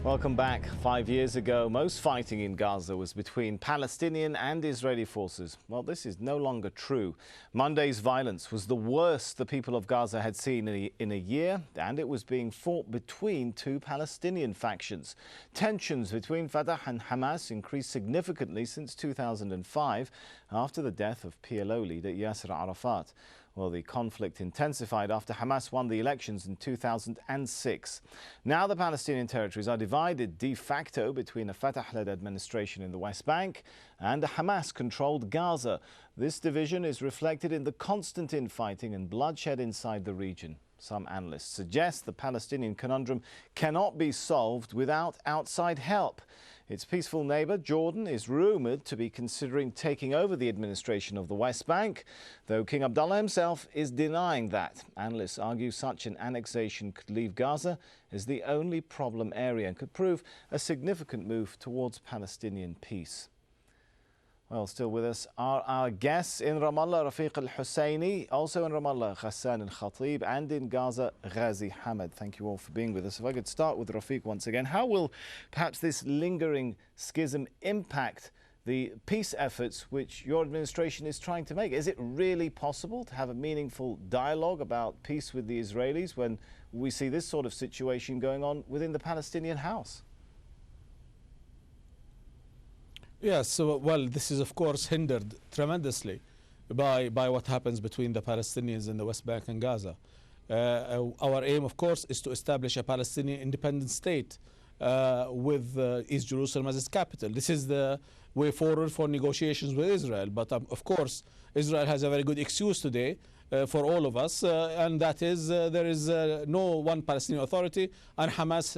Welcome back. 5 years ago, most fighting in Gaza was between Palestinian and Israeli forces. Well, this is no longer true. Monday's violence was the worst the people of Gaza had seen in a year, and it was being fought between two Palestinian factions. Tensions between Fatah and Hamas increased significantly since 2005 after the death of PLO leader Yasser Arafat. Well, the conflict intensified after Hamas won the elections in 2006. Now the Palestinian territories are divided de facto between a Fatah-led administration in the West Bank and a Hamas-controlled Gaza. This division is reflected in the constant infighting and bloodshed inside the region. Some analysts suggest the Palestinian conundrum cannot be solved without outside help. Its peaceful neighbour, Jordan, is rumoured to be considering taking over the administration of the West Bank, though King Abdullah himself is denying that. Analysts argue such an annexation could leave Gaza as the only problem area and could prove a significant move towards Palestinian peace. Well, still with us are our guests in Ramallah, Rafiq al-Husseini, also in Ramallah, Ghassan al-Khatib, and in Gaza, Ghazi Hamad. Thank you all for being with us. If I could start with Rafiq once again, how will perhaps this lingering schism impact the peace efforts which your administration is trying to make? Is it really possible to have a meaningful dialogue about peace with the Israelis when we see this sort of situation going on within the Palestinian House? Yes, so, well, this is of course hindered tremendously by what happens between the Palestinians in the West Bank and Gaza. Our aim, of course, is to establish a Palestinian independent state with East Jerusalem as its capital. This is the way forward for negotiations with Israel. But of course, Israel has a very good excuse today for all of us, and that is there is no one Palestinian Authority, and Hamas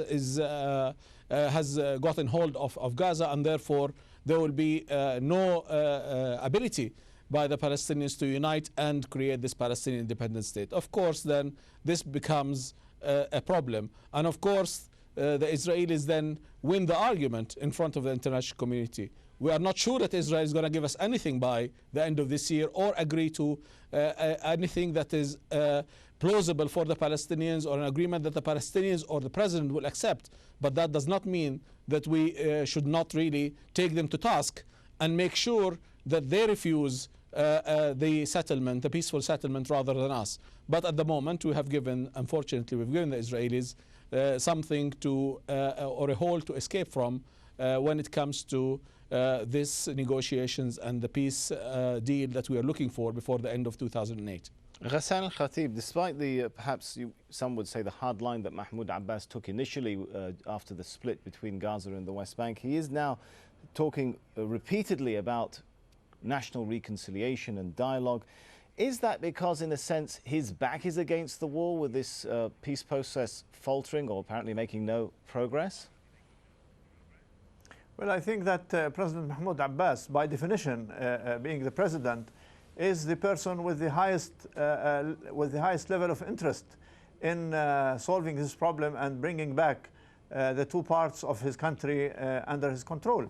has gotten hold of Gaza, and therefore there will be no ability by the Palestinians to unite and create this Palestinian independent state. Of course, then this becomes a problem. And of course, the Israelis then win the argument in front of the international community. We are not sure that Israel is going to give us anything by the end of this year or agree to anything that is plausible for the Palestinians or an agreement that the Palestinians or the president will accept. But that does not mean that we should not really take them to task and make sure that they refuse the settlement, the peaceful settlement, rather than us. But at the moment, we have given, unfortunately, we've given the Israelis something to, or a hole to escape from when it comes to these negotiations and the peace deal that we are looking for before the end of 2008. Ghassan al-Khatib, despite the perhaps some would say the hard line that Mahmoud Abbas took initially after the split between Gaza and the West Bank, he is now talking repeatedly about national reconciliation and dialogue. Is that because, in a sense, his back is against the wall with this peace process faltering or apparently making no progress? Well, I think that President Mahmoud Abbas, by definition, being the president, is the person with the highest level of interest in solving this problem and bringing back the two parts of his country under his control.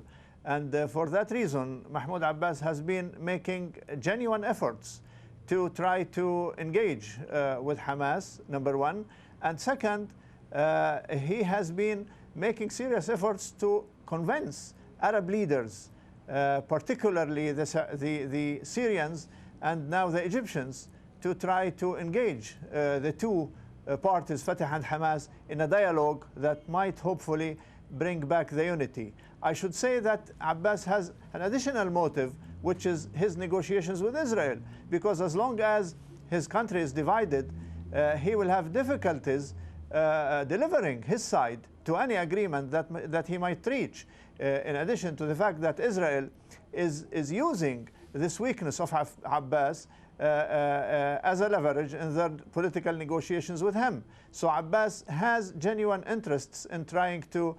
And for that reason, Mahmoud Abbas has been making genuine efforts to try to engage with Hamas, number one. And second, he has been making serious efforts to convince Arab leaders, particularly the Syrians and now the Egyptians, to try to engage the two parties, Fatah and Hamas, in a dialogue that might hopefully bring back the unity. I should say that Abbas has an additional motive, which is his negotiations with Israel, because as long as his country is divided, he will have difficulties delivering his side to any agreement that he might reach, in addition to the fact that Israel is using this weakness of Abbas as a leverage in their political negotiations with him. So Abbas has genuine interests in trying to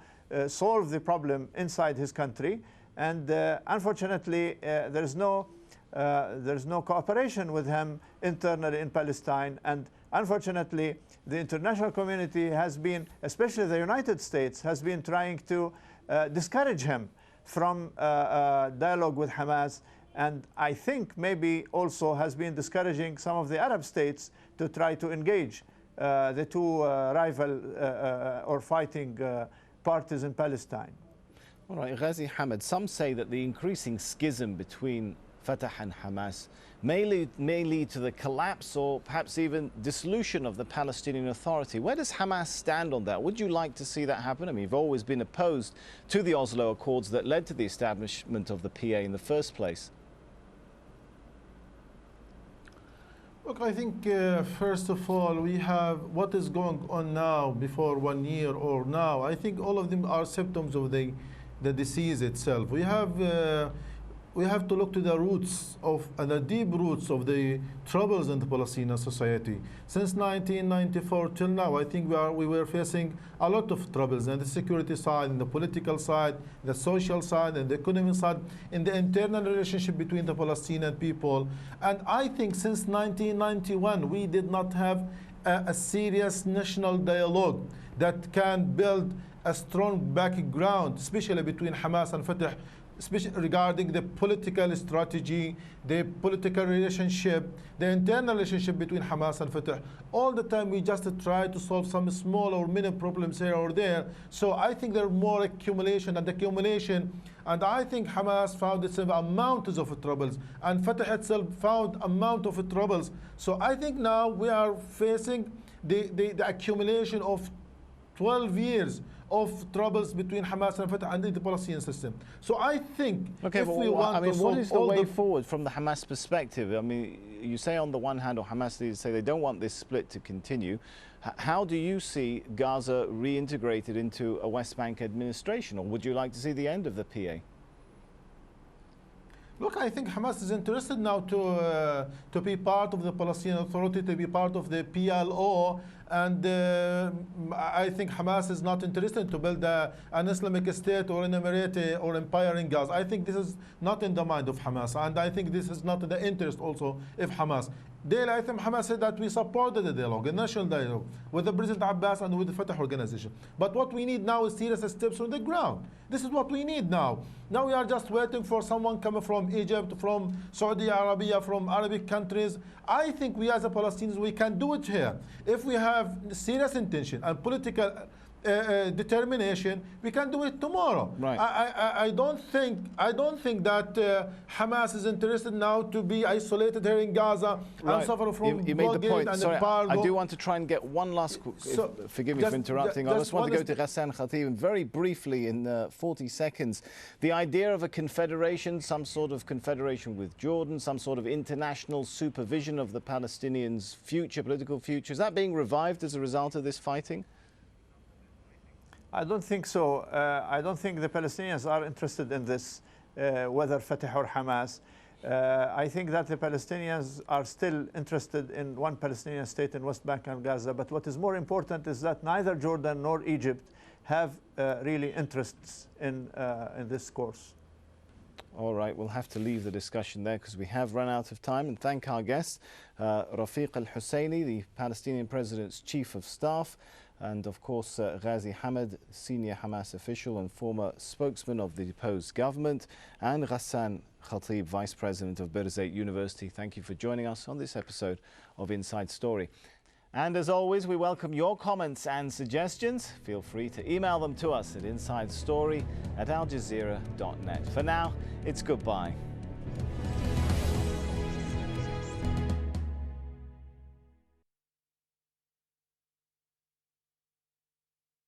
solve the problem inside his country, and unfortunately there is no cooperation with him internally in Palestine, and unfortunately the international community has been, especially the United States, has been trying to discourage him from dialogue with Hamas, and I think maybe also has been discouraging some of the Arab states to try to engage the two rival or fighting parties in Palestine. All right, Ghazi Hamad, some say that the increasing schism between Fatah and Hamas may lead to the collapse or perhaps even dissolution of the Palestinian Authority. Where does Hamas stand on that? Would you like to see that happen? I mean, you've always been opposed to the Oslo Accords that led to the establishment of the PA in the first place. Look, I think first of all, we have what is going on now before 1 year or now. I think all of them are symptoms of the disease itself. We have to look to the roots of the deep roots of the troubles in the Palestinian society. Since 1994 till now, I think we were facing a lot of troubles on the security side, in the political side, the social side, and the economic side, in the internal relationship between the Palestinian people. And I think since 1991, we did not have a serious national dialogue that can build a strong background, especially between Hamas and Fatah, especially regarding the political strategy, the political relationship, the internal relationship between Hamas and Fatah. All the time we just try to solve some small or many problems here or there. So I think there are more accumulation, and I think Hamas found itself a mountains of troubles, and Fatah itself found a mount of troubles. So I think now we are facing the accumulation of 12 years of troubles between Hamas and Fatah and the Palestinian system. So I think okay, if we want to solve what is the way forward from the Hamas perspective? I mean, you say on the one hand, or Hamas say they don't want this split to continue. How do you see Gaza reintegrated into a West Bank administration, or would you like to see the end of the PA? Look, I think Hamas is interested now to be part of the Palestinian Authority, to be part of the PLO, and I think Hamas is not interested to build an Islamic state or an emirate or empire in Gaza. I think this is not in the mind of Hamas, and I think this is not in the interest also of Hamas. I think Hamas said that we supported the dialogue, a national dialogue, with the President Abbas and with the Fatah organization. But what we need now is serious steps on the ground. This is what we need now. Now we are just waiting for someone coming from Egypt, from Saudi Arabia, from Arabic countries. I think we as a Palestinians, we can do it here. If we have serious intention and political determination, we can do it tomorrow. Right. I don't think that Hamas is interested now to be isolated here in Gaza and suffer from you made the point. and Sorry, embargo. I do want to try and get one last. Forgive me for interrupting. I just want to go to Ghassan Khatib and very briefly in 40 seconds. The idea of a confederation, some sort of confederation with Jordan, some sort of international supervision of the Palestinians' future, political future, is that being revived as a result of this fighting? I don't think so. I don't think the Palestinians are interested in this, whether Fatah or Hamas. I think that the Palestinians are still interested in one Palestinian state in West Bank and Gaza. But what is more important is that neither Jordan nor Egypt have really interests in this course. All right, we'll have to leave the discussion there because we have run out of time. And thank our guest, Rafiq al-Husseini, the Palestinian President's Chief of Staff, and of course Ghazi Hamad, senior Hamas official and former spokesman of the deposed government, and Ghassan Khatib, Vice President of Birzeit University. Thank you for joining us on this episode of Inside Story. And as always, we welcome your comments and suggestions. Feel free to email them to us at insidestory@aljazeera.net. For now, it's goodbye.